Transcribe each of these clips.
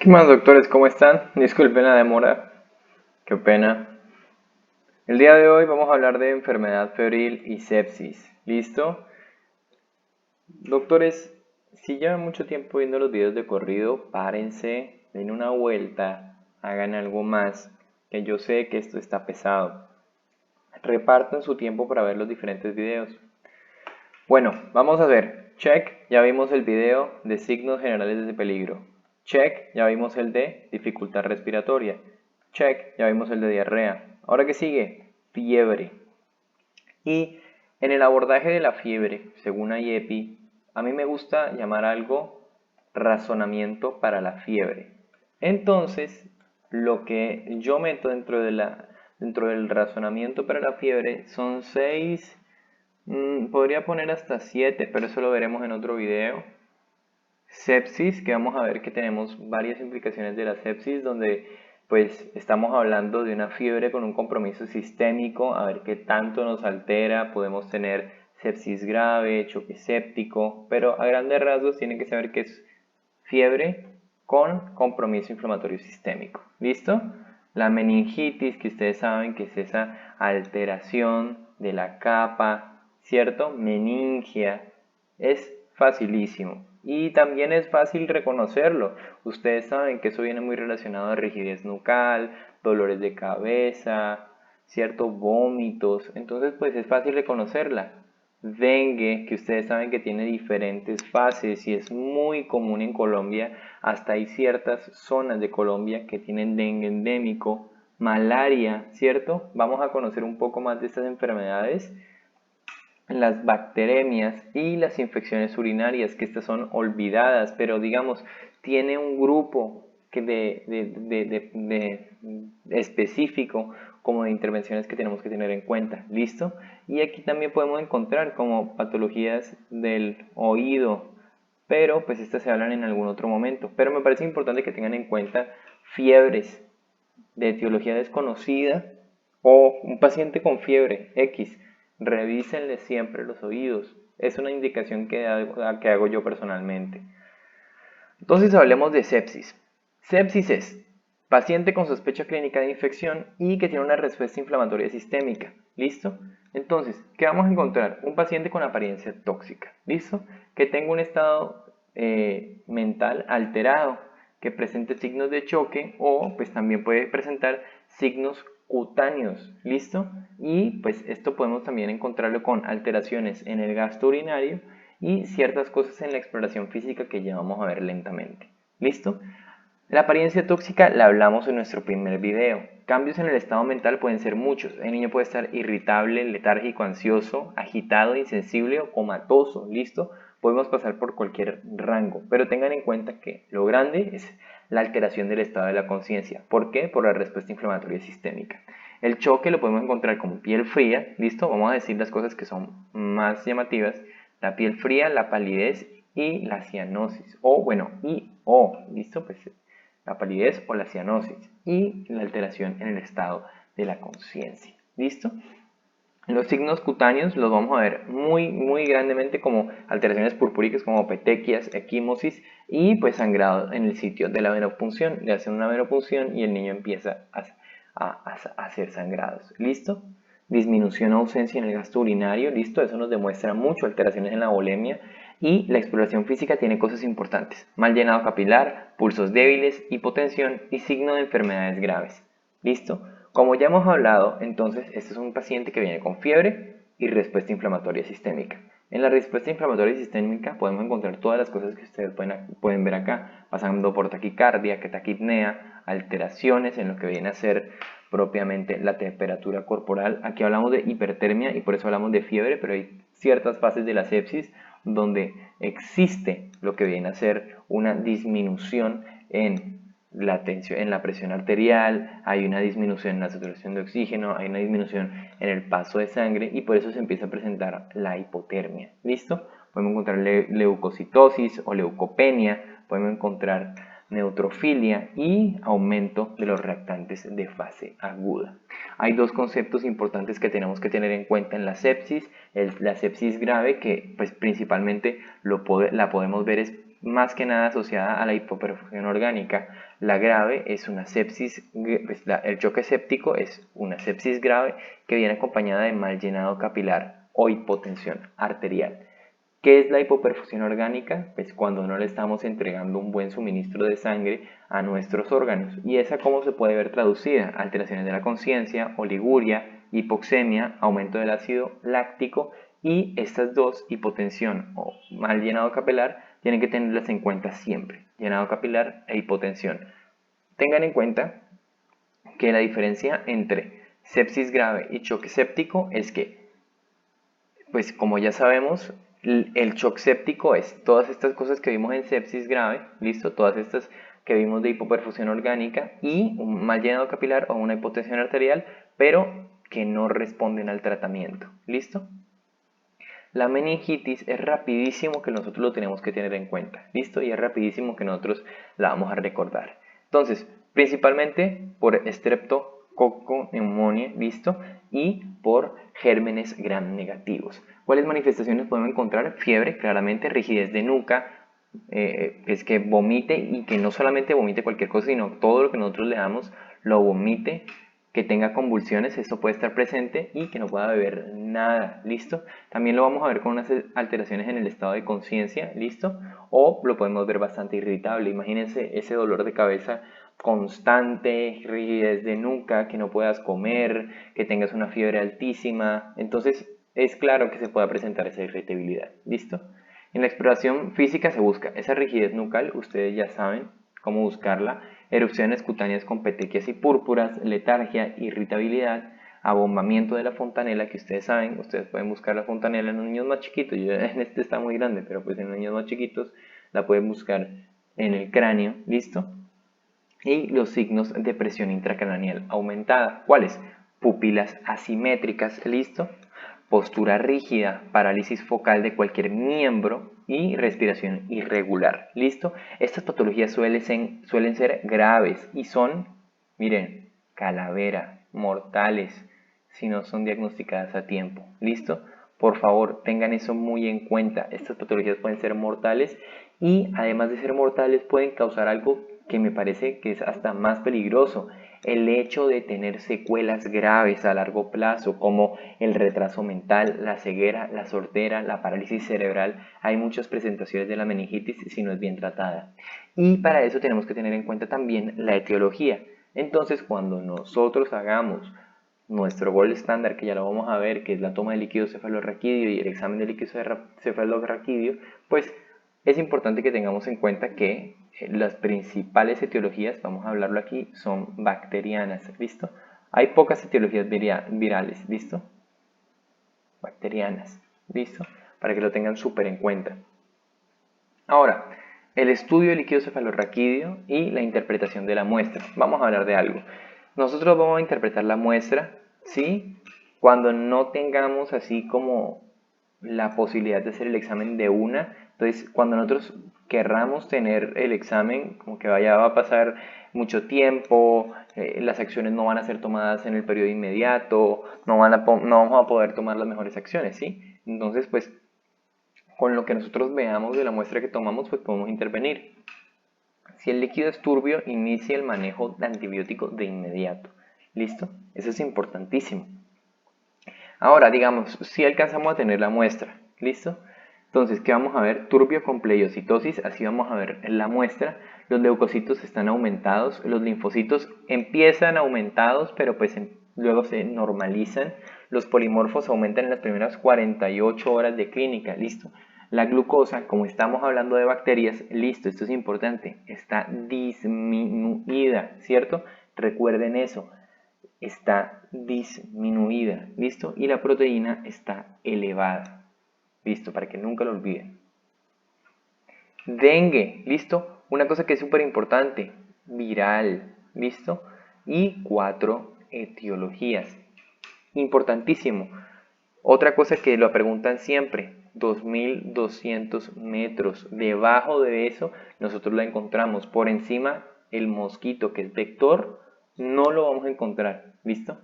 ¿Qué más, doctores? ¿Cómo están? Disculpen la demora. Qué pena. El día de hoy vamos a hablar de enfermedad febril y sepsis. ¿Listo? Doctores, si llevan mucho tiempo viendo los videos de corrido, párense, den una vuelta, hagan algo más, que yo sé que esto está pesado. Repartan su tiempo para ver los diferentes videos. Bueno, vamos a ver. Check, ya vimos el video de signos generales de peligro. Check, ya vimos el de dificultad respiratoria. Check, ya vimos el de diarrea. Ahora, ¿qué sigue? Fiebre. Y en el abordaje de la fiebre, según IEPI, a mí me gusta llamar algo razonamiento para la fiebre. Entonces, lo que yo meto dentro del razonamiento para la fiebre son 6. Podría poner hasta 7, pero eso lo veremos en otro video. Sepsis, que vamos a ver que tenemos varias implicaciones de la sepsis, donde pues estamos hablando de una fiebre con un compromiso sistémico, a ver qué tanto nos altera, podemos tener sepsis grave, choque séptico, pero a grandes rasgos tienen que saber que es fiebre con compromiso inflamatorio sistémico. ¿Listo? La meningitis, que ustedes saben que es esa alteración de la capa, ¿cierto? Meningia, es facilísimo. Y también es fácil reconocerlo. Ustedes saben que eso viene muy relacionado a rigidez nucal, dolores de cabeza, ¿cierto? Vómitos. Entonces, pues es fácil reconocerla. Dengue, que ustedes saben que tiene diferentes fases y es muy común en Colombia. Hasta hay ciertas zonas de Colombia que tienen dengue endémico. Malaria, ¿cierto? Vamos a conocer un poco más de estas enfermedades. Las bacteremias y las infecciones urinarias, que estas son olvidadas, pero digamos, tiene un grupo específico como de intervenciones que tenemos que tener en cuenta. ¿Listo? Y aquí también podemos encontrar como patologías del oído, pero pues estas se hablan en algún otro momento. Pero me parece importante que tengan en cuenta fiebres de etiología desconocida o un paciente con fiebre X. Revísenle siempre los oídos. Es una indicación que hago yo personalmente. Entonces hablemos de sepsis. Sepsis es paciente con sospecha clínica de infección y que tiene una respuesta inflamatoria sistémica. ¿Listo? Entonces, ¿qué vamos a encontrar? Un paciente con apariencia tóxica. ¿Listo? Que tenga un estado mental alterado, que presente signos de choque o pues también puede presentar signos cutáneos. ¿Listo? Y pues esto podemos también encontrarlo con alteraciones en el gasto urinario y ciertas cosas en la exploración física que ya vamos a ver lentamente. ¿Listo? La apariencia tóxica la hablamos en nuestro primer video. Cambios en el estado mental pueden ser muchos. El niño puede estar irritable, letárgico, ansioso, agitado, insensible o comatoso. ¿Listo? Podemos pasar por cualquier rango, pero tengan en cuenta que lo grande es la alteración del estado de la conciencia. ¿Por qué? Por la respuesta inflamatoria sistémica. El choque lo podemos encontrar como piel fría. ¿Listo? Vamos a decir las cosas que son más llamativas. La piel fría, la palidez y la cianosis. ¿Listo? Pues la palidez o la cianosis y la alteración en el estado de la conciencia. ¿Listo? Los signos cutáneos los vamos a ver muy grandemente como alteraciones purpúricas como petequias, equimosis y pues sangrado en el sitio de la venopunción. Le hacen una venopunción y el niño empieza a hacer sangrados. ¿Listo? Disminución o ausencia en el gasto urinario. ¿Listo? Eso nos demuestra mucho alteraciones en la volemia. Y la exploración física tiene cosas importantes: mal llenado capilar, pulsos débiles, hipotensión y signo de enfermedades graves. ¿Listo? Como ya hemos hablado, entonces este es un paciente que viene con fiebre y respuesta inflamatoria sistémica. En la respuesta inflamatoria sistémica podemos encontrar todas las cosas que ustedes pueden ver acá, pasando por taquicardia, taquipnea, alteraciones en lo que viene a ser propiamente la temperatura corporal. Aquí hablamos de hipertermia y por eso hablamos de fiebre, pero hay ciertas fases de la sepsis donde existe lo que viene a ser una disminución en la tensión, en la presión arterial, hay una disminución en la saturación de oxígeno, hay una disminución en el paso de sangre y por eso se empieza a presentar la hipotermia. ¿Listo? Podemos encontrar leucocitosis o leucopenia, podemos encontrar neutrofilia y aumento de los reactantes de fase aguda. Hay dos conceptos importantes que tenemos que tener en cuenta en la sepsis. La sepsis grave, que pues principalmente la podemos ver es más que nada asociada a la hipoperfusión orgánica. La grave es una sepsis, el choque séptico es una sepsis grave que viene acompañada de mal llenado capilar o hipotensión arterial. ¿Qué es la hipoperfusión orgánica? Pues cuando no le estamos entregando un buen suministro de sangre a nuestros órganos. ¿Y esa cómo se puede ver traducida? Alteraciones de la conciencia, oliguria, hipoxemia, aumento del ácido láctico, y estas dos, hipotensión o mal llenado capilar, tienen que tenerlas en cuenta siempre. Llenado capilar e hipotensión. Tengan en cuenta que la diferencia entre sepsis grave y choque séptico es que, pues como ya sabemos, el shock séptico es todas estas cosas que vimos en sepsis grave, listo, todas estas que vimos de hipoperfusión orgánica y un mal llenado capilar o una hipotensión arterial, pero que no responden al tratamiento, listo. La meningitis es rapidísimo que nosotros lo tenemos que tener en cuenta, listo, y es rapidísimo que nosotros la vamos a recordar. Entonces, principalmente por Streptococcus pneumoniae, listo, y por gérmenes gram negativos. ¿Cuáles manifestaciones podemos encontrar? Fiebre, claramente, rigidez de nuca, es que vomite, y que no solamente vomite cualquier cosa, sino todo lo que nosotros le damos lo vomite, que tenga convulsiones, esto puede estar presente, y que no pueda beber nada, ¿listo? También lo vamos a ver con unas alteraciones en el estado de conciencia, ¿listo? O lo podemos ver bastante irritable. Imagínense ese dolor de cabeza constante, rigidez de nuca, que no puedas comer, que tengas una fiebre altísima. Entonces es claro que se pueda presentar esa irritabilidad, ¿listo? En la exploración física se busca esa rigidez nucal, ustedes ya saben cómo buscarla, erupciones cutáneas con petequias y púrpuras, letargia, irritabilidad, abombamiento de la fontanela, que ustedes saben, ustedes pueden buscar la fontanela en los niños más chiquitos, yo en este está muy grande, pero pues en los niños más chiquitos la pueden buscar en el cráneo, ¿listo? Y los signos de presión intracraneal aumentada, ¿cuáles? Pupilas asimétricas, ¿listo? Postura rígida, parálisis focal de cualquier miembro y respiración irregular, ¿listo? Estas patologías suelen ser graves y son, miren, calavera, mortales, si no son diagnosticadas a tiempo, ¿listo? Por favor, tengan eso muy en cuenta. Estas patologías pueden ser mortales y además de ser mortales pueden causar algo que me parece que es hasta más peligroso, el hecho de tener secuelas graves a largo plazo, como el retraso mental, la ceguera, la sordera, la parálisis cerebral. Hay muchas presentaciones de la meningitis si no es bien tratada. Y para eso tenemos que tener en cuenta también la etiología. Entonces, cuando nosotros hagamos nuestro gold estándar, que ya lo vamos a ver, que es la toma de líquido cefalorraquídeo y el examen de líquido cefalorraquídeo, pues es importante que tengamos en cuenta que las principales etiologías, vamos a hablarlo aquí, son bacterianas, ¿listo? Hay pocas etiologías virales, ¿listo? Bacterianas, ¿listo? Para que lo tengan súper en cuenta. Ahora, el estudio del líquido cefalorraquídeo y la interpretación de la muestra. Vamos a hablar de algo. Nosotros vamos a interpretar la muestra, ¿sí? Cuando no tengamos así como la posibilidad de hacer el examen de una. Entonces, cuando nosotros querramos tener el examen, como que va a pasar mucho tiempo, las acciones no van a ser tomadas en el periodo inmediato, no vamos a poder tomar las mejores acciones, ¿sí? Entonces, pues, con lo que nosotros veamos de la muestra que tomamos, pues podemos intervenir. Si el líquido es turbio, inicie el manejo de antibiótico de inmediato. ¿Listo? Eso es importantísimo. Ahora, digamos, si alcanzamos a tener la muestra, ¿listo? Entonces, ¿qué vamos a ver? Turbio con pleiocitosis, así vamos a ver en la muestra. Los leucocitos están aumentados, los linfocitos empiezan aumentados, pero pues luego se normalizan. Los polimorfos aumentan en las primeras 48 horas de clínica, ¿listo? La glucosa, como estamos hablando de bacterias, listo, esto es importante, está disminuida, ¿cierto? Recuerden eso, está disminuida, ¿listo? Y la proteína está elevada, ¿listo? Para que nunca lo olviden. Dengue, ¿listo? Una cosa que es súper importante, viral, ¿listo? Y 4 etiologías, importantísimo. Otra cosa que lo preguntan siempre, 2200 metros. Debajo de eso nosotros la encontramos. Por encima, el mosquito, que es vector, no lo vamos a encontrar. ¿Listo?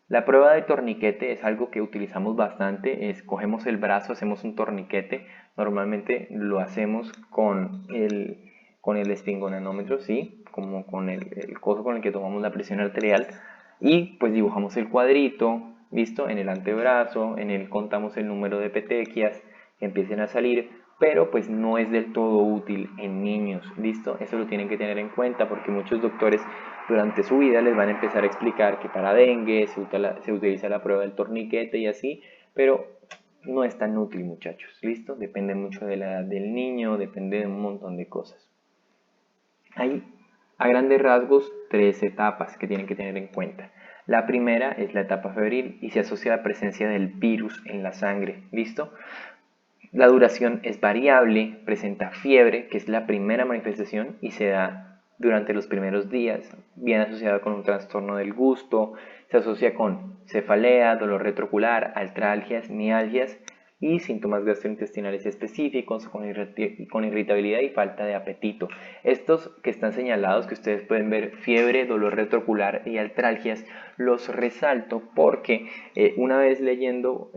La prueba de torniquete es algo que utilizamos bastante. Cogemos el brazo, hacemos un torniquete. Normalmente lo hacemos con el esfingonanómetro, ¿sí? como con el coso con el que tomamos la presión arterial, y pues dibujamos el cuadrito, ¿listo? En el antebrazo, en el contamos el número de petequias que empiecen a salir, pero pues no es del todo útil en niños, ¿listo? Eso lo tienen que tener en cuenta porque muchos doctores durante su vida les van a empezar a explicar que para dengue se utiliza la prueba del torniquete y así, pero no es tan útil, muchachos, ¿listo? Depende mucho de la edad del niño, depende de un montón de cosas. Hay a grandes rasgos 3 etapas que tienen que tener en cuenta. La primera es la etapa febril y se asocia a la presencia del virus en la sangre, ¿listo? La duración es variable, presenta fiebre, que es la primera manifestación y se da durante los primeros días, bien asociada con un trastorno del gusto, se asocia con cefalea, dolor retroocular, artralgias, mialgias y síntomas gastrointestinales específicos con irritabilidad y falta de apetito. Estos que están señalados, que ustedes pueden ver, fiebre, dolor retroocular y artralgias, los resalto porque una vez leyendo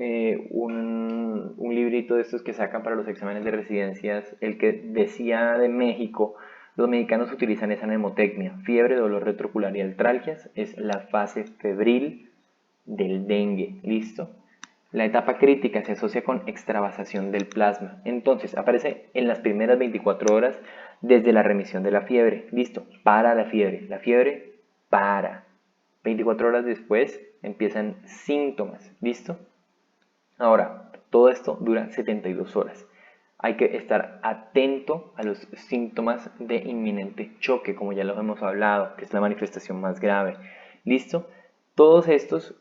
un librito de estos que sacan para los exámenes de residencias, el que decía de México, los mexicanos utilizan esa mnemotecnia, fiebre, dolor retroocular y artralgias, es la fase febril del dengue, ¿listo? La etapa crítica se asocia con extravasación del plasma. Entonces, aparece en las primeras 24 horas desde la remisión de la fiebre. Listo, para la fiebre. La fiebre para. 24 horas después empiezan síntomas. ¿Listo? Ahora, todo esto dura 72 horas. Hay que estar atento a los síntomas de inminente choque, como ya lo hemos hablado, que es la manifestación más grave. ¿Listo? Todos estos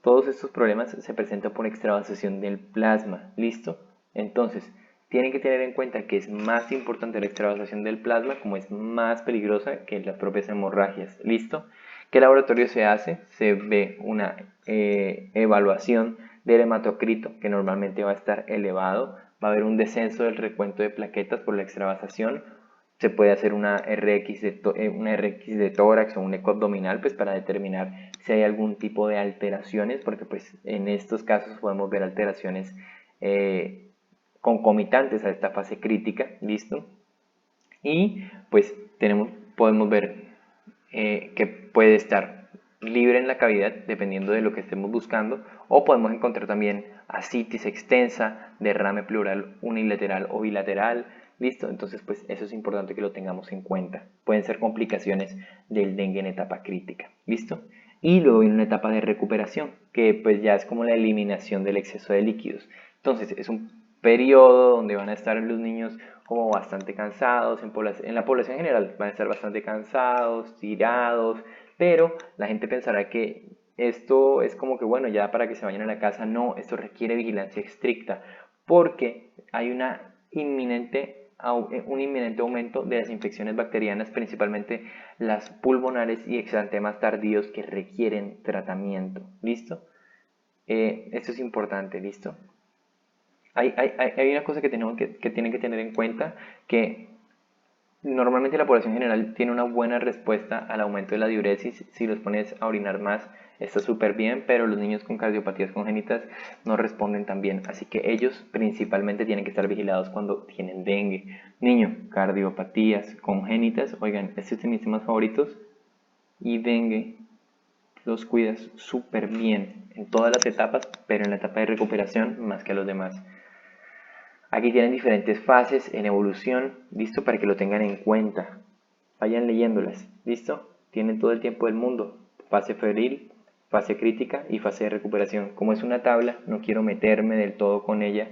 problemas se presentan por extravasación del plasma, ¿listo? Entonces, tienen que tener en cuenta que es más importante la extravasación del plasma, como es más peligrosa que las propias hemorragias, ¿listo? ¿Qué laboratorio se hace? Se ve una evaluación del hematocrito, que normalmente va a estar elevado, va a haber un descenso del recuento de plaquetas por la extravasación, se puede hacer una RX de tórax o un eco abdominal pues para determinar si hay algún tipo de alteraciones, porque pues en estos casos podemos ver alteraciones concomitantes a esta fase crítica, ¿listo? Y pues podemos ver que puede estar libre en la cavidad dependiendo de lo que estemos buscando, o podemos encontrar también ascitis extensa, derrame pleural unilateral o bilateral, ¿listo? Entonces pues eso es importante que lo tengamos en cuenta. Pueden ser complicaciones del dengue en etapa crítica, ¿listo? Y luego viene una etapa de recuperación, que pues ya es como la eliminación del exceso de líquidos. Entonces es un periodo donde van a estar los niños como bastante cansados, en la población general van a estar bastante cansados, tirados, pero la gente pensará que esto es como que bueno, ya para que se vayan a la casa. No, esto requiere vigilancia estricta porque hay un inminente aumento de las infecciones bacterianas, principalmente las pulmonares y exantemas tardíos que requieren tratamiento. ¿Listo? Esto es importante, ¿listo? Hay una cosa que tienen que tener en cuenta, que normalmente la población general tiene una buena respuesta al aumento de la diuresis. Si los pones a orinar más, está súper bien, pero los niños con cardiopatías congénitas no responden tan bien. Así que ellos principalmente tienen que estar vigilados cuando tienen dengue. Niño, cardiopatías congénitas, oigan, este es de mis temas favoritos. Y dengue, los cuidas súper bien en todas las etapas, pero en la etapa de recuperación más que a los demás. Aquí tienen diferentes fases en evolución, ¿listo? Para que lo tengan en cuenta. Vayan leyéndolas, ¿listo? Tienen todo el tiempo del mundo. Fase febril, fase crítica y fase de recuperación. Como es una tabla, no quiero meterme del todo con ella,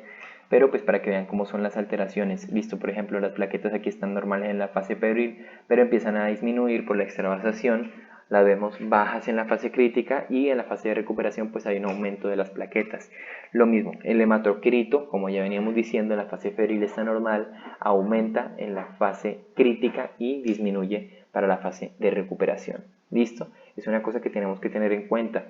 pero pues para que vean cómo son las alteraciones. Listo, por ejemplo, las plaquetas aquí están normales en la fase febril, pero empiezan a disminuir por la extravasación. Las vemos bajas en la fase crítica y en la fase de recuperación pues hay un aumento de las plaquetas. Lo mismo, el hematocrito, como ya veníamos diciendo, en la fase febril está normal, aumenta en la fase crítica y disminuye para la fase de recuperación. ¿Listo? Es una cosa que tenemos que tener en cuenta.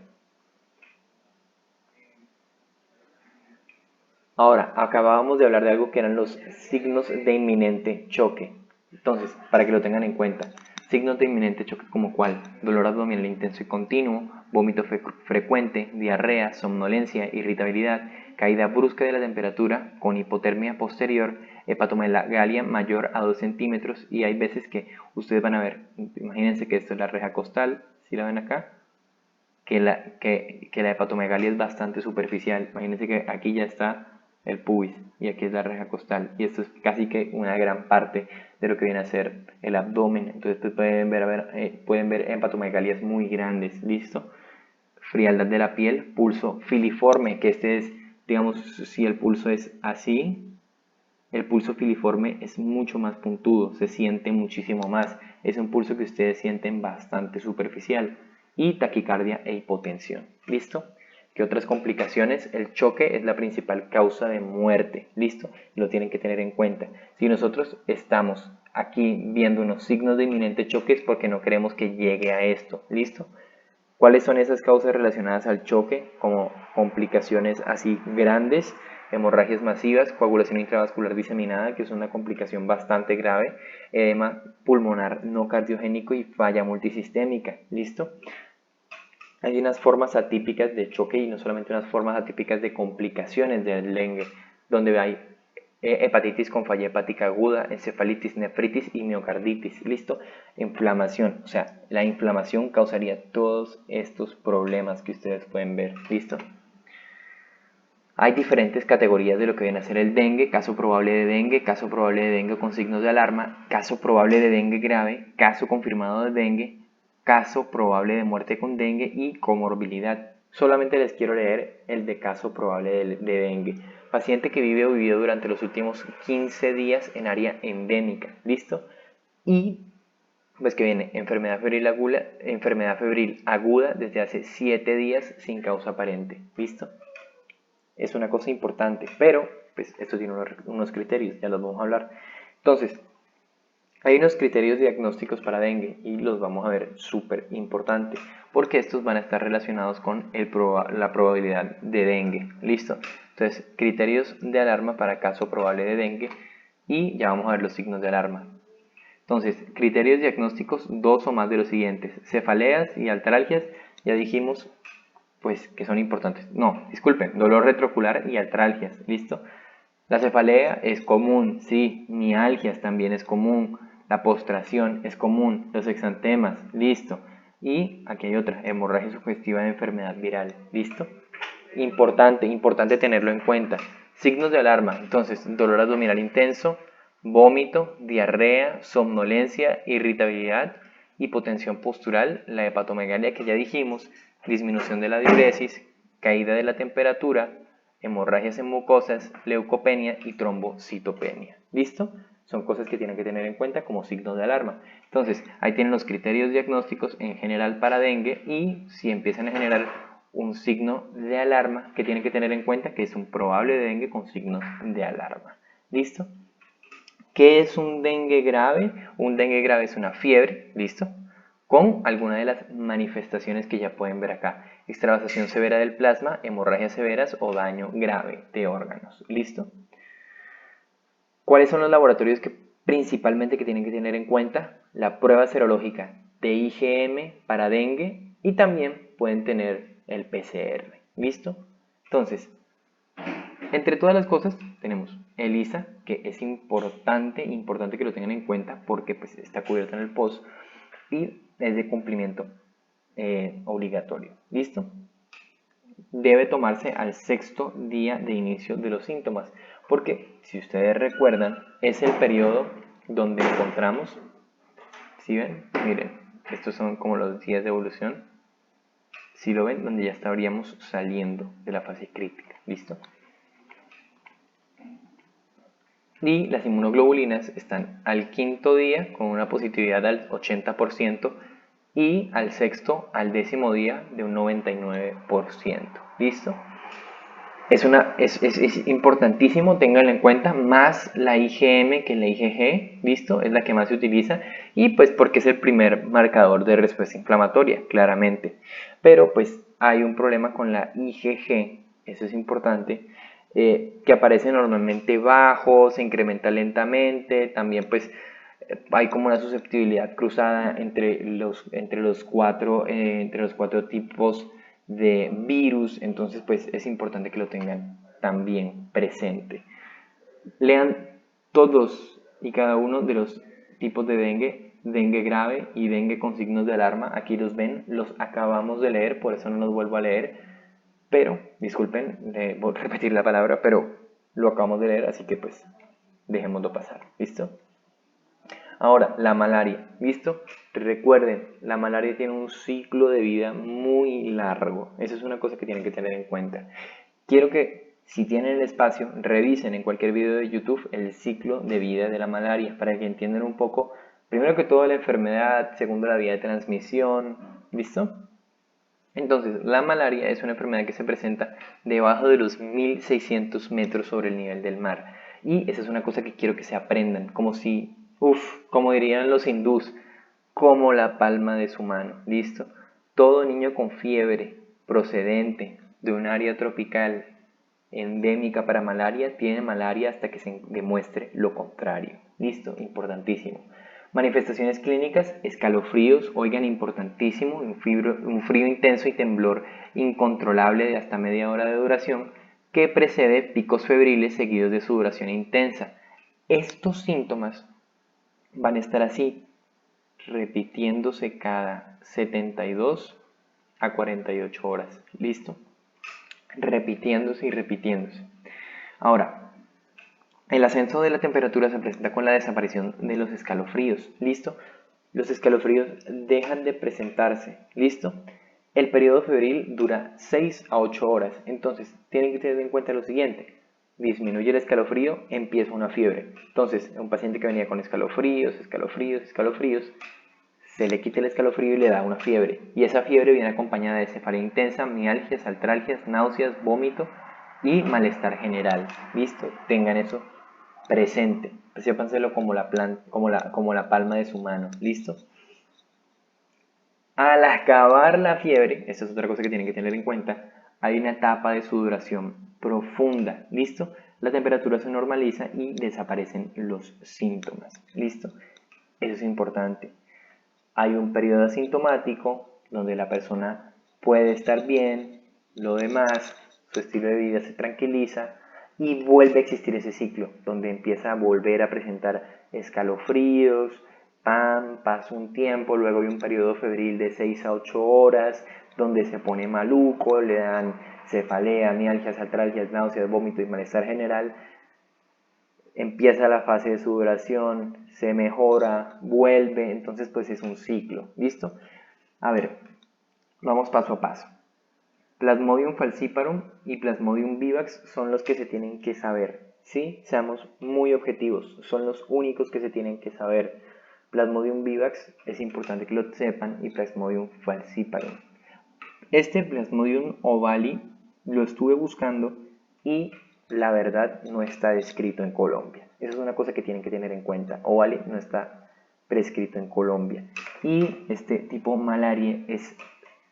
Ahora, acabábamos de hablar de algo que eran los signos de inminente choque. Entonces, para que lo tengan en cuenta, signos de inminente choque como cuál: dolor abdominal intenso y continuo, vómito frecuente, diarrea, somnolencia, irritabilidad, caída brusca de la temperatura con hipotermia posterior hepatomegalia mayor a 2 centímetros, y hay veces que ustedes van a ver, imagínense que esto es la reja costal, si la ven acá, que la hepatomegalia es bastante superficial. Imagínense que aquí ya está el pubis y aquí es la reja costal, y esto es casi que una gran parte de lo que viene a ser el abdomen. Entonces pues pueden ver hepatomegalías muy grandes. Listo. Frialdad de la piel, pulso filiforme, que este es, digamos, si el pulso es así, el pulso filiforme es mucho más puntudo, se siente muchísimo más. Es un pulso que ustedes sienten bastante superficial. Y taquicardia e hipotensión. ¿Listo? ¿Qué otras complicaciones? El choque es la principal causa de muerte. ¿Listo? Lo tienen que tener en cuenta. Si nosotros estamos aquí viendo unos signos de inminente choque es porque no queremos que llegue a esto. ¿Listo? ¿Cuáles son esas causas relacionadas al choque? Como complicaciones así grandes, hemorragias masivas, coagulación intravascular diseminada, que es una complicación bastante grave, edema pulmonar no cardiogénico y falla multisistémica. ¿Listo? Hay unas formas atípicas de choque y no solamente unas formas atípicas de complicaciones del dengue, donde hay hepatitis con falla hepática aguda, encefalitis, nefritis y miocarditis. ¿Listo? Inflamación, o sea, la inflamación causaría todos estos problemas que ustedes pueden ver. ¿Listo? Hay diferentes categorías de lo que viene a ser el dengue: caso probable de dengue, caso probable de dengue con signos de alarma, caso probable de dengue grave, caso confirmado de dengue, caso probable de muerte con dengue y comorbilidad. Solamente les quiero leer el de caso probable de dengue. Paciente que vive o vivió durante los últimos 15 días en área endémica. ¿Listo? Y pues que viene enfermedad febril aguda desde hace 7 días sin causa aparente. ¿Listo? Es una cosa importante, pero pues esto tiene unos criterios, ya los vamos a hablar. Entonces, hay unos criterios diagnósticos para dengue y los vamos a ver súper importante, porque estos van a estar relacionados con la probabilidad de dengue. ¿Listo? Entonces, criterios de alarma para caso probable de dengue, y ya vamos a ver los signos de alarma. Entonces, criterios diagnósticos, 2 o más de los siguientes: cefaleas y artralgias, ya dijimos pues que son importantes. No, disculpen, dolor retroocular y artralgias. ¿Listo? La cefalea es común, sí. Mialgias también es común. La postración es común. Los exantemas, listo. Y aquí hay otra: hemorragia sugestiva de enfermedad viral. ¿Listo? Importante tenerlo en cuenta. Signos de alarma: entonces, dolor abdominal intenso, vómito, diarrea, somnolencia, irritabilidad, hipotensión postural, la hepatomegalia que ya dijimos, disminución de la diuresis, caída de la temperatura, hemorragias en mucosas, leucopenia y trombocitopenia. ¿Listo? Son cosas que tienen que tener en cuenta como signos de alarma. Entonces, ahí tienen los criterios diagnósticos en general para dengue, y si empiezan a generar un signo de alarma que tienen que tener en cuenta, que es un probable dengue con signos de alarma. ¿Listo? ¿Qué es un dengue grave? Un dengue grave es una fiebre, ¿listo?, con alguna de las manifestaciones que ya pueden ver acá: extravasación severa del plasma, hemorragias severas o daño grave de órganos. ¿Listo? ¿Cuáles son los laboratorios que principalmente que tienen que tener en cuenta? La prueba serológica de IgM para dengue, y también pueden tener el PCR. ¿Listo? Entonces, entre todas las cosas tenemos ELISA, que es importante que lo tengan en cuenta porque pues está cubierto en el POS y es de cumplimiento obligatorio. ¿Listo? Debe tomarse al 6º día de inicio de los síntomas, porque si ustedes recuerdan, es el periodo donde encontramos, ¿sí ven? Miren, estos son como los días de evolución, si lo ven, donde ya estaríamos saliendo de la fase crítica. ¿Listo? Y las inmunoglobulinas están al 5.º día con una positividad al 80%, y al 6º al 10.º día de un 99%. ¿Listo? Es importantísimo, ténganlo en cuenta, más la IgM que la IgG. ¿Listo? Es la que más se utiliza, y pues porque es el primer marcador de respuesta inflamatoria, claramente. Pero pues hay un problema con la IgG, eso es importante, que aparece normalmente bajo, se incrementa lentamente, también pues hay como una susceptibilidad cruzada entre los cuatro tipos de virus. Entonces pues es importante que lo tengan también presente. Lean todos y cada uno de los tipos de dengue, dengue grave y dengue con signos de alarma, aquí los ven, los acabamos de leer, por eso no los vuelvo a leer, pero, disculpen, voy a repetir la palabra, pero lo acabamos de leer, así que pues dejémoslo pasar, ¿listo? Ahora, la malaria, ¿listo? Recuerden, la malaria tiene un ciclo de vida muy largo, eso es una cosa que tienen que tener en cuenta. Quiero que, si tienen el espacio, revisen en cualquier video de YouTube el ciclo de vida de la malaria para que entiendan un poco, primero que todo, la enfermedad, segundo, la vía de transmisión, ¿listo? Entonces, la malaria es una enfermedad que se presenta debajo de los 1600 metros sobre el nivel del mar. Y esa es una cosa que quiero que se aprendan, como si, como dirían los hindús, como la palma de su mano, ¿listo? Todo niño con fiebre procedente de un área tropical endémica para malaria tiene malaria hasta que se demuestre lo contrario, ¿listo? Importantísimo. Manifestaciones clínicas, escalofríos, oigan, importantísimo, un frío intenso y temblor incontrolable de hasta media hora de duración que precede picos febriles seguidos de sudoración intensa. Estos síntomas van a estar así, repitiéndose cada 72 a 48 horas, ¿listo? Repitiéndose y repitiéndose. Ahora, el ascenso de la temperatura se presenta con la desaparición de los escalofríos, ¿listo? Los escalofríos dejan de presentarse, ¿listo? El periodo febril dura 6 a 8 horas, entonces tienen que tener en cuenta lo siguiente. Disminuye el escalofrío, empieza una fiebre. Entonces, un paciente que venía con escalofríos, se le quita el escalofrío y le da una fiebre. Y esa fiebre viene acompañada de cefalea intensa, mialgias, artralgias, náuseas, vómito y malestar general. ¿Listo? Tengan eso presente. Sépenselo como la palma de su mano. ¿Listo? Al acabar la fiebre, esta es otra cosa que tienen que tener en cuenta, hay una etapa de sudoración profunda. ¿Listo? La temperatura se normaliza y desaparecen los síntomas. ¿Listo? Eso es importante. Hay un periodo asintomático donde la persona puede estar bien, lo demás, su estilo de vida se tranquiliza y vuelve a existir ese ciclo donde empieza a volver a presentar escalofríos, pasa un tiempo, luego hay un periodo febril de 6 a 8 horas donde se pone maluco, le dan cefalea, mialgias, artralgias, náuseas, vómito y malestar general. Empieza la fase de sudoración, se mejora, vuelve, entonces pues es un ciclo, ¿listo? A ver, vamos paso a paso. Plasmodium falciparum y Plasmodium vivax son los que se tienen que saber, ¿sí? Seamos muy objetivos, son los únicos que se tienen que saber. Plasmodium vivax es importante que lo sepan y Plasmodium falciparum. Este Plasmodium ovale lo estuve buscando y la verdad no está descrito en Colombia. Esa es una cosa que tienen que tener en cuenta. Ovale no está prescrito en Colombia. Y este tipo malaria es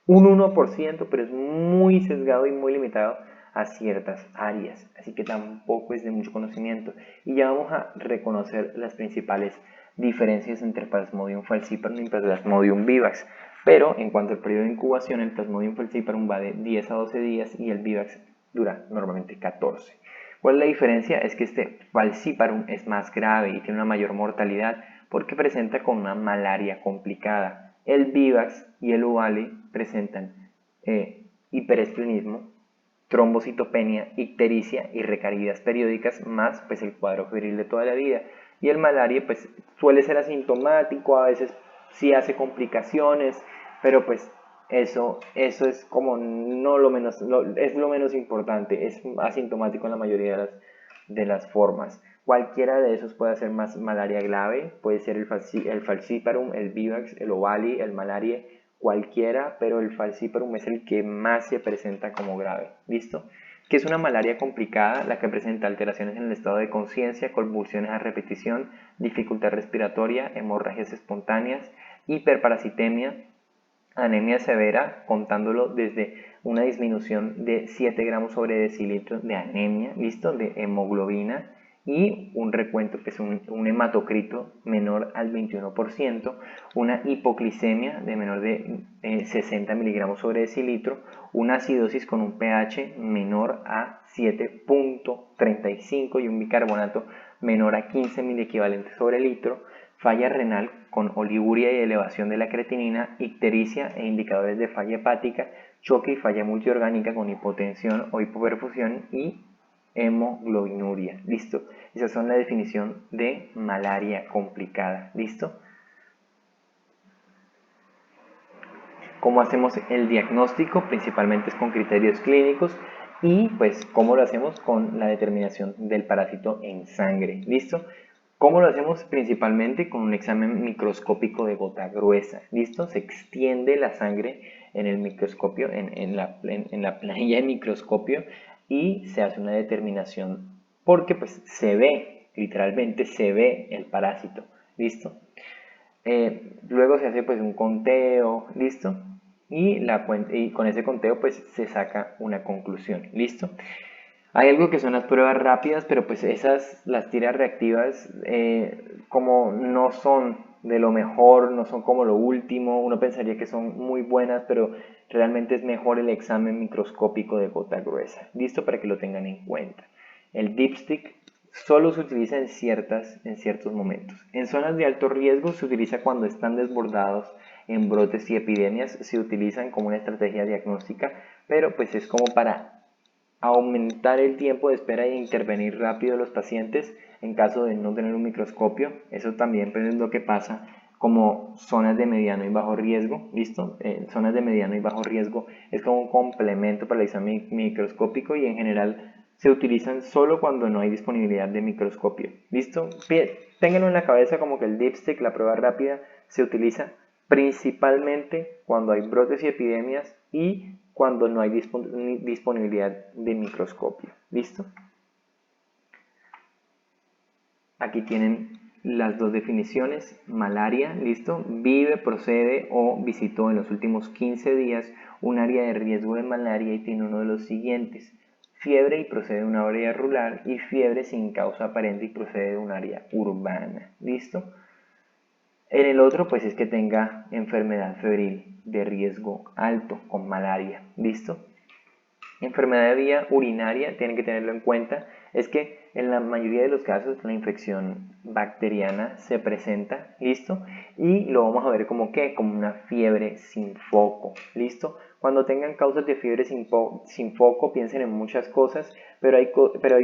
un 1%, pero es muy sesgado y muy limitado a ciertas áreas. Así que tampoco es de mucho conocimiento. Y ya vamos a reconocer las principales diferencias entre Plasmodium falciparum y Plasmodium vivax. Pero en cuanto al periodo de incubación, el Plasmodium falciparum va de 10 a 12 días y el vivax dura normalmente 14. ¿Cuál es la diferencia? Es que este falciparum es más grave y tiene una mayor mortalidad porque presenta con una malaria complicada. El vivax y el ovale presentan hiperesplenismo, trombocitopenia, ictericia y recaídas periódicas más pues el cuadro febril de toda la vida. Y el malaria pues suele ser asintomático, a veces sí hace complicaciones, pero pues eso es como no lo menos, es lo menos importante, es asintomático en la mayoría de las formas. Cualquiera de esos puede ser más malaria grave, puede ser el falciparum, el vivax, el ovale, el malaria, cualquiera, pero el falciparum es el que más se presenta como grave. ¿Listo? Que es una malaria complicada, la que presenta alteraciones en el estado de conciencia, convulsiones a repetición, dificultad respiratoria, hemorragias espontáneas, hiperparasitemia, anemia severa, contándolo desde una disminución de 7 gramos sobre decilitro de anemia, ¿listo? De hemoglobina, y un recuento que es un hematocrito menor al 21%, una hipoglicemia de menor de 60 miligramos sobre decilitro, una acidosis con un pH menor a 7.35 y un bicarbonato menor a 15 miliequivalentes sobre litro, falla renal con oliguria y elevación de la creatinina, ictericia e indicadores de falla hepática, choque y falla multiorgánica con hipotensión o hipoperfusión y hemoglobinuria. ¿Listo? Esas son la definición de malaria complicada. ¿Listo? ¿Cómo hacemos el diagnóstico? Principalmente es con criterios clínicos y pues cómo lo hacemos con la determinación del parásito en sangre. ¿Listo? ¿Cómo lo hacemos? Principalmente con un examen microscópico de gota gruesa. ¿Listo? Se extiende la sangre en el microscopio, en la planilla de microscopio y se hace una determinación porque pues se ve, literalmente se ve el parásito. ¿Listo? Luego se hace pues un conteo, ¿listo? Y con ese conteo pues se saca una conclusión, ¿listo? Hay algo que son las pruebas rápidas, pero pues las tiras reactivas, como no son de lo mejor, no son como lo último, uno pensaría que son muy buenas, pero realmente es mejor el examen microscópico de gota gruesa, ¿listo? Para que lo tengan en cuenta. El dipstick solo se utiliza en ciertos momentos. En zonas de alto riesgo se utiliza cuando están desbordados en brotes y epidemias, se utilizan como una estrategia diagnóstica, pero pues es como para aumentar el tiempo de espera e intervenir rápido los pacientes en caso de no tener un microscopio. Eso también pues, es lo que pasa como zonas de mediano y bajo riesgo, ¿listo? Zonas de mediano y bajo riesgo es como un complemento para el examen microscópico y en general se utilizan solo cuando no hay disponibilidad de microscopio, ¿listo? Ténganlo en la cabeza como que el dipstick, la prueba rápida, se utiliza principalmente cuando hay brotes y epidemias y cuando no hay disponibilidad de microscopio. ¿Listo? Aquí tienen las dos definiciones. Malaria, ¿listo? Vive, procede o visitó en los últimos 15 días un área de riesgo de malaria y tiene uno de los siguientes. Fiebre y procede de una área rural y fiebre sin causa aparente y procede de un área urbana. ¿Listo? En el otro, pues es que tenga enfermedad febril de riesgo alto con malaria. ¿Listo? Enfermedad de vía urinaria, tienen que tenerlo en cuenta, es que en la mayoría de los casos la infección bacteriana se presenta, ¿listo? Y lo vamos a ver como que, como una fiebre sin foco, ¿listo? Cuando tengan causas de fiebre sin foco, piensen en muchas cosas, pero hay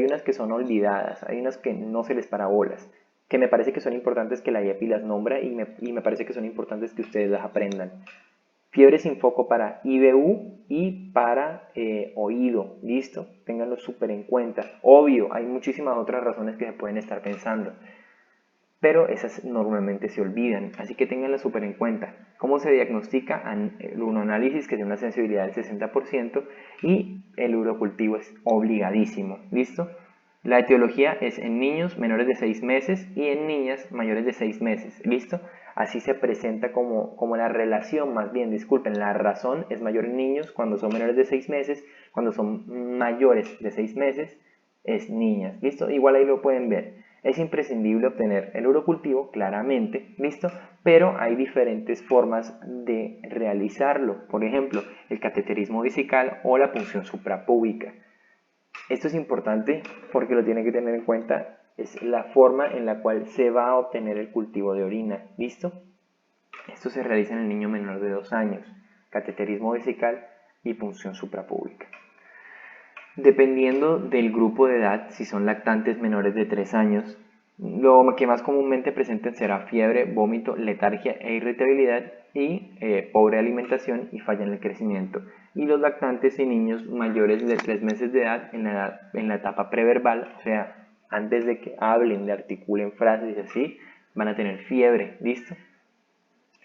unas que son olvidadas, hay unas que no se les para bolas, que me parece que son importantes que la IEPI las nombra y me parece que son importantes que ustedes las aprendan. Fiebre sin foco para IBU y para oído, ¿listo? Ténganlo súper en cuenta. Obvio, hay muchísimas otras razones que se pueden estar pensando, pero esas normalmente se olvidan, así que ténganlas súper en cuenta. ¿Cómo se diagnostica? El uroanálisis, que tiene una sensibilidad del 60%, y el urocultivo es obligadísimo, ¿listo? La etiología es en niños menores de 6 meses y en niñas mayores de 6 meses, ¿listo? Así se presenta como la relación, más bien, disculpen, la razón es mayor en niños cuando son menores de 6 meses, cuando son mayores de 6 meses es niñas, ¿listo? Igual ahí lo pueden ver. Es imprescindible obtener el urocultivo, claramente, ¿listo? Pero hay diferentes formas de realizarlo. Por ejemplo, el cateterismo vesical o la punción suprapúbica. Esto es importante porque lo tienen que tener en cuenta. Es la forma en la cual se va a obtener el cultivo de orina. ¿Listo? Esto se realiza en el niño menor de 2 años. Cateterismo vesical y punción suprapúbica. Dependiendo del grupo de edad, si son lactantes menores de 3 años, lo que más comúnmente presenten será fiebre, vómito, letargia e irritabilidad y pobre alimentación y falla en el crecimiento. Y los lactantes y niños mayores de 3 meses de edad en la etapa preverbal, o sea, antes de que hablen, de articulen frases y así, van a tener fiebre, ¿listo?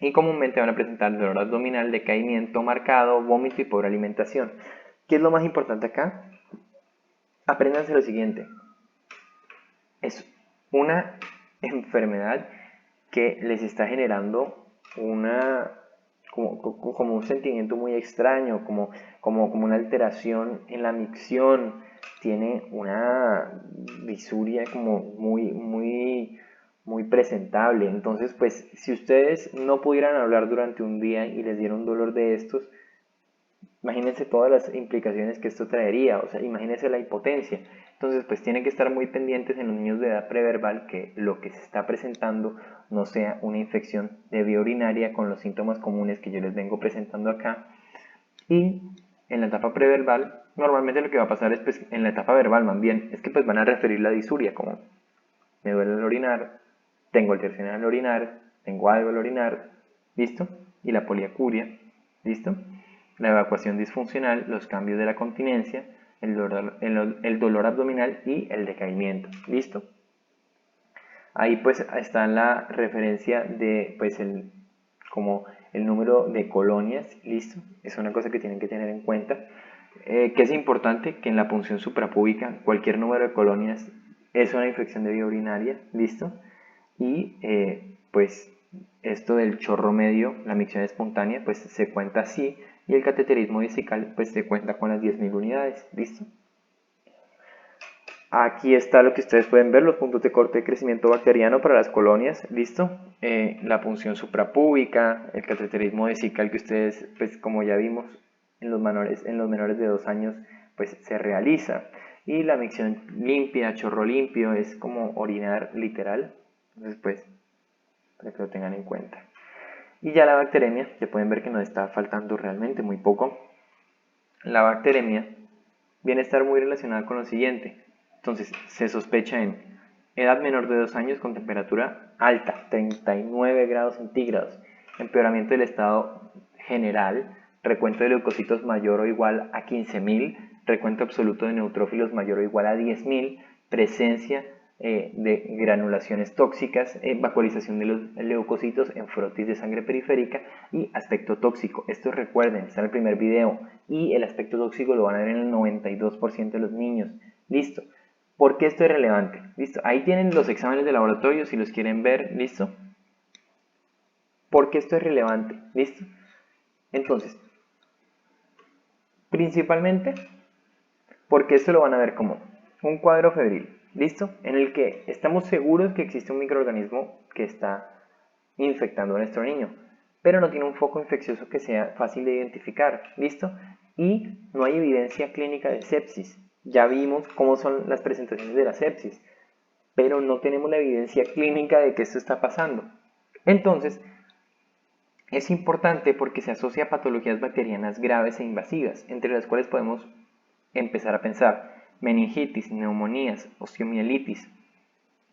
Y comúnmente van a presentar dolor abdominal, decaimiento marcado, vómito y pobre alimentación. ¿Qué es lo más importante acá? Apréndanse lo siguiente. Es una enfermedad que les está generando como un sentimiento muy extraño, como una alteración en la micción, tiene una disuria como muy presentable. Entonces, pues, si ustedes no pudieran hablar durante un día y les diera un dolor de estos, Imagínense todas las implicaciones que esto traería, o sea, imagínense la hipotencia. Entonces, pues tienen que estar muy pendientes en los niños de edad preverbal que lo que se está presentando no sea una infección de vía urinaria con los síntomas comunes que yo les vengo presentando acá. Y en la etapa preverbal, normalmente lo que va a pasar es, pues, en la etapa verbal más bien, es que pues van a referir la disuria, como me duele el orinar, tengo alternancia al orinar, tengo algo al orinar, ¿listo? Y la poliacuria, ¿listo? La evacuación disfuncional, los cambios de la continencia, el dolor abdominal y el decaimiento, ¿listo? Ahí pues está la referencia de pues como el número de colonias, ¿listo? Es una cosa que tienen que tener en cuenta. Que es importante que en la punción suprapúbica cualquier número de colonias es una infección de vía urinaria, ¿listo? Y pues esto del chorro medio, la micción espontánea, pues se cuenta así, y el cateterismo vesical pues se cuenta con las 10.000 unidades, ¿listo? Aquí está lo que ustedes pueden ver, los puntos de corte de crecimiento bacteriano para las colonias, ¿listo? La punción suprapúbica, el cateterismo vesical que ustedes, pues como ya vimos, en los menores de 2 años, pues se realiza. Y la micción limpia, chorro limpio, es como orinar literal. Entonces, pues, para que lo tengan en cuenta. Y ya la bacteremia, ya pueden ver que nos está faltando realmente muy poco. La bacteremia viene a estar muy relacionada con lo siguiente. Entonces, se sospecha en edad menor de 2 años con temperatura alta, 39 grados centígrados, empeoramiento del estado general, recuento de leucocitos mayor o igual a 15.000, recuento absoluto de neutrófilos mayor o igual a 10.000, presencia de granulaciones tóxicas, vacuolización de los leucocitos en frotis de sangre periférica y aspecto tóxico. Esto recuerden, está en el primer video, y el aspecto tóxico lo van a ver en el 92% de los niños. Listo. ¿Por qué esto es relevante? Listo. Ahí tienen los exámenes de laboratorio si los quieren ver. Listo. ¿Por qué esto es relevante? Listo. Entonces, principalmente porque esto lo van a ver como un cuadro febril, ¿listo? En el que estamos seguros que existe un microorganismo que está infectando a nuestro niño, pero no tiene un foco infeccioso que sea fácil de identificar, ¿listo? Y no hay evidencia clínica de sepsis. Ya vimos cómo son las presentaciones de la sepsis, pero no tenemos la evidencia clínica de que esto está pasando. Entonces, es importante porque se asocia a patologías bacterianas graves e invasivas, entre las cuales podemos empezar a pensar meningitis, neumonías, osteomielitis,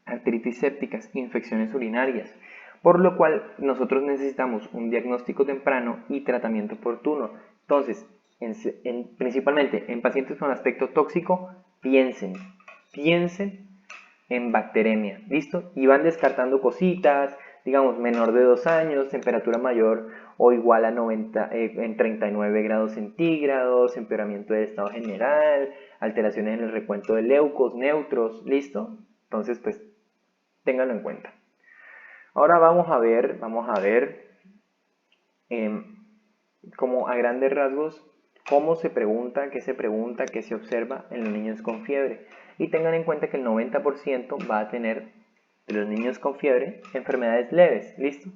artritis sépticas, infecciones urinarias, por lo cual nosotros necesitamos un diagnóstico temprano y tratamiento oportuno. Entonces, principalmente en pacientes con aspecto tóxico, piensen en bacteremia, ¿listo? Y van descartando cositas, digamos, menor de 2 años, temperatura mayor o igual a 90, en 39 grados centígrados, empeoramiento del estado general, alteraciones en el recuento de leucos, neutros, ¿listo? Entonces, pues, ténganlo en cuenta. Ahora vamos a ver como a grandes rasgos cómo se pregunta, qué se observa en los niños con fiebre. Y tengan en cuenta que el 90% va a tener de los niños con fiebre enfermedades leves, ¿listo?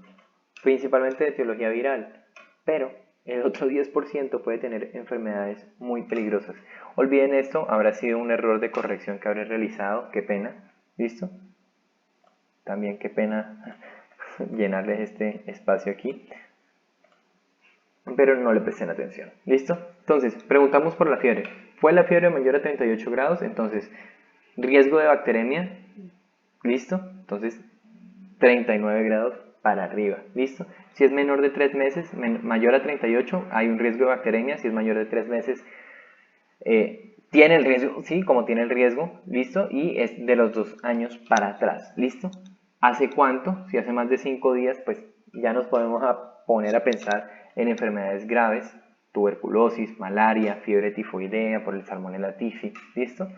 Principalmente de etiología viral, pero el otro 10% puede tener enfermedades muy peligrosas. Olviden esto, habrá sido un error de corrección que habré realizado, qué pena, ¿listo? También qué pena llenarles este espacio aquí, pero no le presten atención, ¿listo? Entonces, preguntamos por la fiebre. ¿Fue la fiebre mayor a 38 grados? Entonces, riesgo de bacteremia, ¿listo? Entonces, 39 grados para arriba, ¿listo? Si es menor de 3 meses, mayor a 38, hay un riesgo de bacteremia. Si es mayor de 3 meses, tiene el riesgo, sí, como tiene el riesgo, ¿listo? Y es de los 2 años para atrás, ¿listo? ¿Hace cuánto? Si hace más de 5 días, pues ya nos podemos poner a pensar en enfermedades graves, tuberculosis, malaria, fiebre tifoidea por el Salmonella typhi, ¿listo?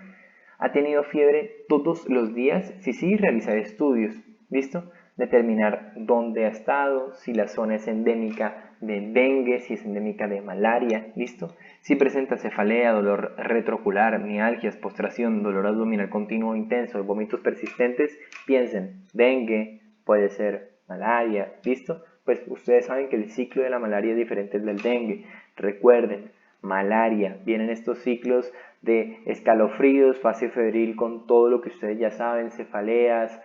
¿Ha tenido fiebre todos los días? Si sí, realizar estudios, ¿listo? Determinar dónde ha estado, si la zona es endémica de dengue, si es endémica de malaria, ¿listo? Si presenta cefalea, dolor retroocular, mialgias, postración, dolor abdominal continuo intenso, vómitos persistentes, piensen, dengue, puede ser malaria, ¿listo? Pues ustedes saben que el ciclo de la malaria es diferente al del dengue. Recuerden, malaria. Vienen estos ciclos de escalofríos, fase febril con todo lo que ustedes ya saben, cefaleas,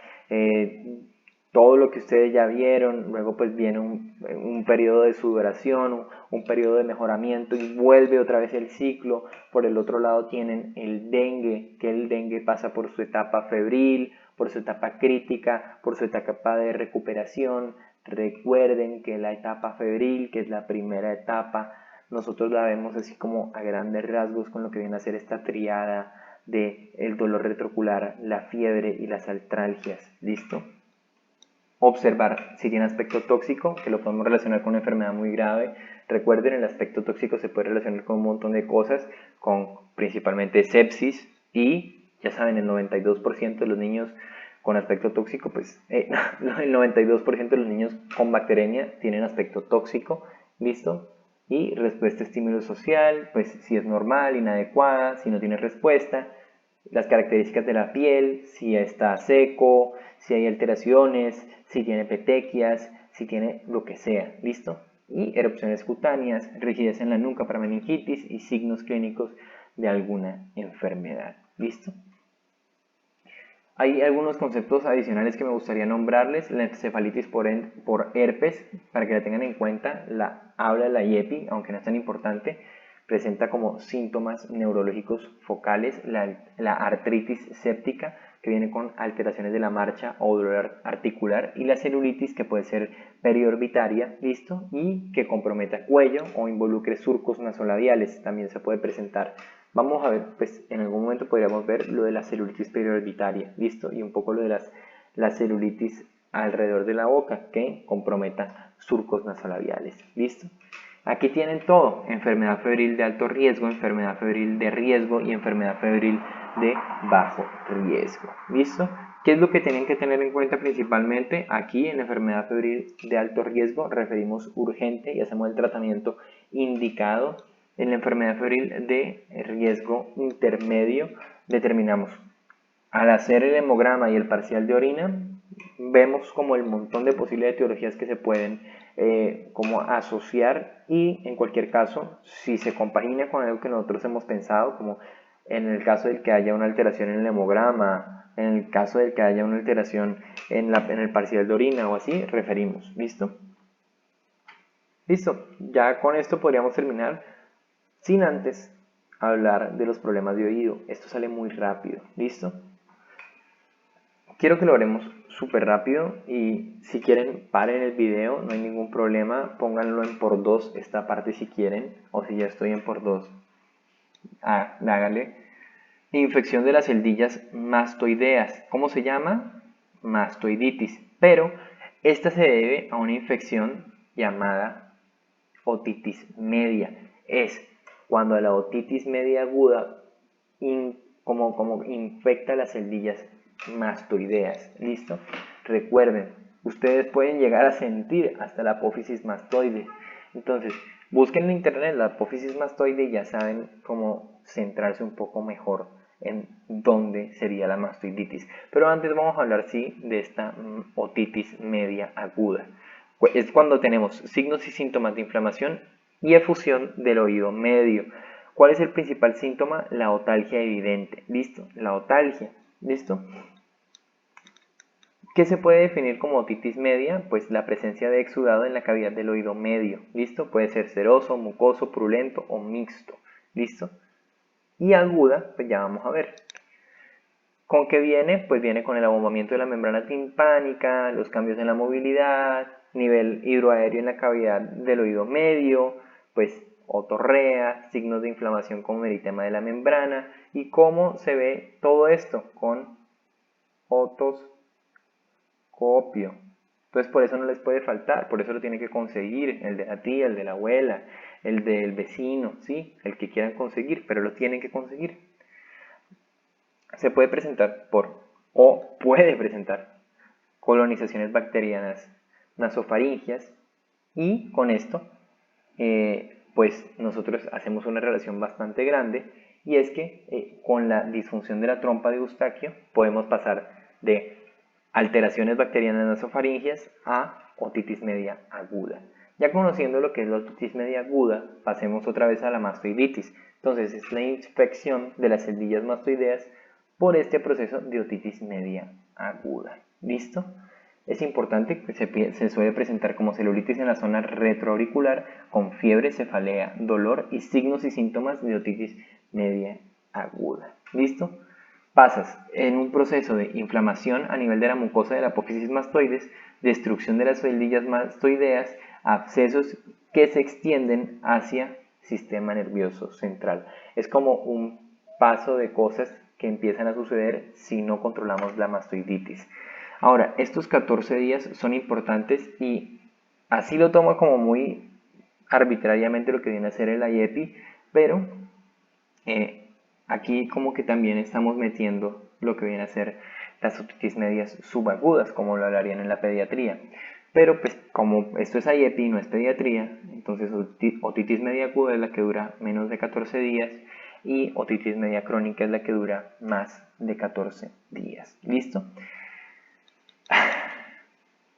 todo lo que ustedes ya vieron. Luego pues viene un periodo de sudoración, un periodo de mejoramiento y vuelve otra vez el ciclo. Por el otro lado tienen el dengue, que el dengue pasa por su etapa febril, por su etapa crítica, por su etapa de recuperación. Recuerden que la etapa febril, que es la primera etapa, nosotros la vemos así como a grandes rasgos con lo que viene a ser esta triada de el dolor retrocular, la fiebre y las artralgias. ¿Listo? Observar si tiene aspecto tóxico, que lo podemos relacionar con una enfermedad muy grave. Recuerden, el aspecto tóxico se puede relacionar con un montón de cosas, con principalmente sepsis y, ya saben, el 92% de los niños con aspecto tóxico, pues el 92% de los niños con bacteremia tienen aspecto tóxico, ¿listo? Y respuesta a estímulo social, pues si es normal, inadecuada, si no tiene respuesta. Las características de la piel, si está seco, si hay alteraciones, si tiene petequias, si tiene lo que sea, ¿listo? Y erupciones cutáneas, rigidez en la nuca para meningitis y signos clínicos de alguna enfermedad, ¿listo? Hay algunos conceptos adicionales que me gustaría nombrarles. La encefalitis por herpes, para que la tengan en cuenta, la habla de la IEPI, aunque no es tan importante, presenta como síntomas neurológicos focales la artritis séptica, que viene con alteraciones de la marcha o dolor articular, y la celulitis, que puede ser periorbitaria, ¿listo? Y que comprometa cuello o involucre surcos nasolabiales, también se puede presentar. Vamos a ver, pues en algún momento podríamos ver lo de la celulitis periorbitaria, ¿listo? Y un poco lo de la celulitis alrededor de la boca, que comprometa surcos nasolabiales, ¿listo? Aquí tienen todo: enfermedad febril de alto riesgo, enfermedad febril de riesgo y enfermedad febril de bajo riesgo, ¿listo? ¿Qué es lo que tienen que tener en cuenta principalmente? Aquí en la enfermedad febril de alto riesgo referimos urgente y hacemos el tratamiento indicado. En la enfermedad febril de riesgo intermedio determinamos, al hacer el hemograma y el parcial de orina, vemos como el montón de posibles etiologías que se pueden como asociar, y en cualquier caso, si se compagina con algo que nosotros hemos pensado, como en el caso de que haya una alteración en el hemograma, en el caso de que haya una alteración en el parcial de orina o así, referimos. ¿Listo? Listo, ya con esto podríamos terminar, sin antes hablar de los problemas de oído. Esto sale muy rápido, ¿listo? Quiero que lo haremos súper rápido, y si quieren paren el video, no hay ningún problema, pónganlo en por 2 esta parte si quieren, o si ya estoy en por 2, háganle. Infección de las celdillas mastoideas. ¿Cómo se llama? Mastoiditis, pero esta se debe a una infección llamada otitis media. Es cuando la otitis media aguda como infecta las celdillas mastoideas. ¿Listo? Recuerden, ustedes pueden llegar a sentir hasta la apófisis mastoide. Entonces, busquen en internet la apófisis mastoide y ya saben cómo centrarse un poco mejor en dónde sería la mastoiditis. Pero antes vamos a hablar, sí, de esta otitis media aguda. Es cuando tenemos signos y síntomas de inflamación y efusión del oído medio. ¿Cuál es el principal síntoma? La otalgia evidente. ¿Listo? La otalgia. ¿Listo? ¿Qué se puede definir como otitis media? Pues la presencia de exudado en la cavidad del oído medio. ¿Listo? Puede ser seroso, mucoso, purulento o mixto. ¿Listo? Y aguda, pues ya vamos a ver. ¿Con qué viene? Pues viene con el abombamiento de la membrana timpánica, los cambios en la movilidad, nivel hidroaéreo en la cavidad del oído medio, pues otorrea, signos de inflamación como eritema de la membrana. ¿Y cómo se ve todo esto? Con otoscopio. Entonces por eso no les puede faltar, por eso lo tienen que conseguir, el de la tía, el de la abuela, el del vecino, ¿sí? El que quieran conseguir, pero lo tienen que conseguir. Se puede presentar puede presentar colonizaciones bacterianas nasofaringias, y con esto pues nosotros hacemos una relación bastante grande, y es que con la disfunción de la trompa de Eustaquio podemos pasar de alteraciones bacterianas nasofaringias a otitis media aguda. Ya conociendo lo que es la otitis media aguda, pasemos otra vez a la mastoiditis. Entonces es la infección de las celdillas mastoideas por este proceso de otitis media aguda. ¿Listo? Es importante que se suele presentar como celulitis en la zona retroauricular con fiebre, cefalea, dolor y signos y síntomas de otitis media aguda. ¿Listo? Pasas en un proceso de inflamación a nivel de la mucosa de la apófisis mastoides, destrucción de las celdillas mastoideas, abscesos que se extienden hacia sistema nervioso central. Es como un paso de cosas que empiezan a suceder si no controlamos la mastoiditis. Ahora, estos 14 días son importantes y así lo tomo como muy arbitrariamente lo que viene a ser el IEPI, pero aquí como que también estamos metiendo lo que viene a ser las otitis medias subagudas, como lo hablarían en la pediatría. Pero pues como esto es IEPI y no es pediatría, entonces otitis media aguda es la que dura menos de 14 días y otitis media crónica es la que dura más de 14 días. ¿Listo?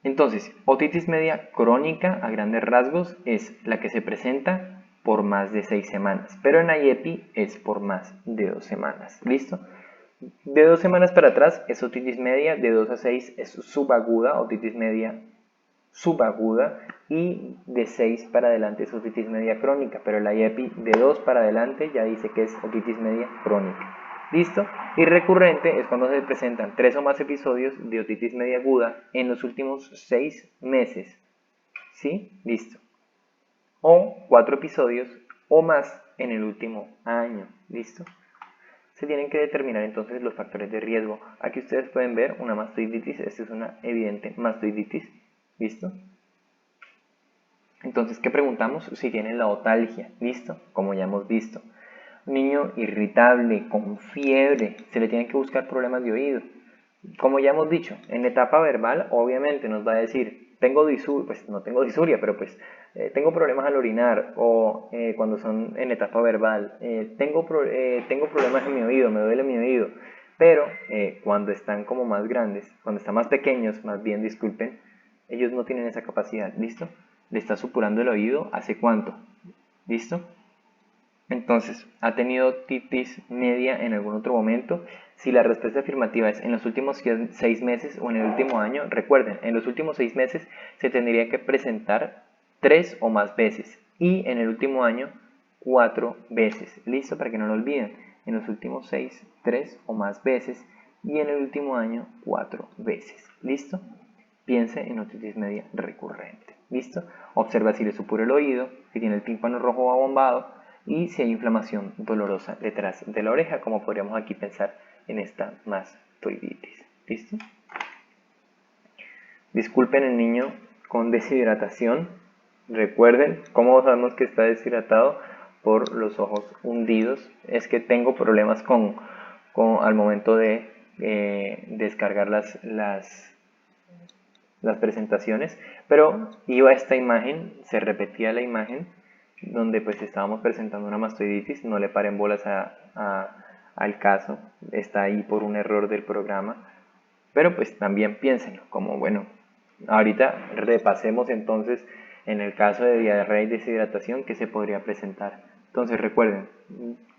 Entonces, otitis media crónica a grandes rasgos es la que se presenta por más de 6 semanas, pero en IEPI es por más de 2 semanas. ¿Listo? De 2 semanas para atrás es otitis media, de 2 a 6 es subaguda, otitis media subaguda, y de 6 para adelante es otitis media crónica, pero el IEPI de 2 para adelante ya dice que es otitis media crónica. ¿Listo? Y recurrente es cuando se presentan 3 o más episodios de otitis media aguda en los últimos 6 meses. ¿Sí? Listo. O 4 episodios o más en el último año. ¿Listo? Se tienen que determinar entonces los factores de riesgo. Aquí ustedes pueden ver una mastoiditis. Esta es una evidente mastoiditis. ¿Listo? Entonces, ¿qué preguntamos? Si tienen la otalgia. ¿Listo? Como ya hemos visto. Niño irritable, con fiebre, se le tienen que buscar problemas de oído. Como ya hemos dicho, en etapa verbal obviamente nos va a decir, tengo disuria, pues no tengo disuria, pero pues tengo problemas al orinar, o cuando son en etapa verbal, tengo problemas en mi oído, me duele mi oído. Pero cuando están como más grandes, cuando están más pequeños, más bien disculpen, ellos no tienen esa capacidad, ¿listo? Le está supurando el oído, ¿hace cuánto? ¿Listo? Entonces, ¿ha tenido otitis media en algún otro momento? Si la respuesta afirmativa es en los últimos 6 meses o en el último año, recuerden, en los últimos 6 meses se tendría que presentar 3 o más veces y en el último año 4 veces. ¿Listo? Para que no lo olviden. En los últimos 6, 3 o más veces y en el último año 4 veces. ¿Listo? Piense en otitis media recurrente. ¿Listo? Observa si le supura el oído, si tiene el tímpano rojo o abombado, y si hay inflamación dolorosa detrás de la oreja, como podríamos aquí pensar en esta mastoiditis. ¿Listo? Disculpen el niño con deshidratación. Recuerden, ¿cómo sabemos que está deshidratado? Por los ojos hundidos. Es que tengo problemas al momento de descargar las presentaciones, pero iba esta imagen, se repetía la imagen donde pues estábamos presentando una mastoiditis, no le paren bolas al caso, está ahí por un error del programa, pero pues también piénsenlo, como bueno, ahorita repasemos entonces en el caso de diarrea y deshidratación que se podría presentar. Entonces recuerden,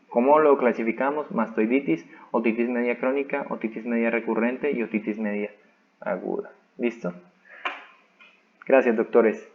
¿cómo lo clasificamos? Mastoiditis, otitis media crónica, otitis media recurrente y otitis media aguda. ¿Listo? Gracias, doctores.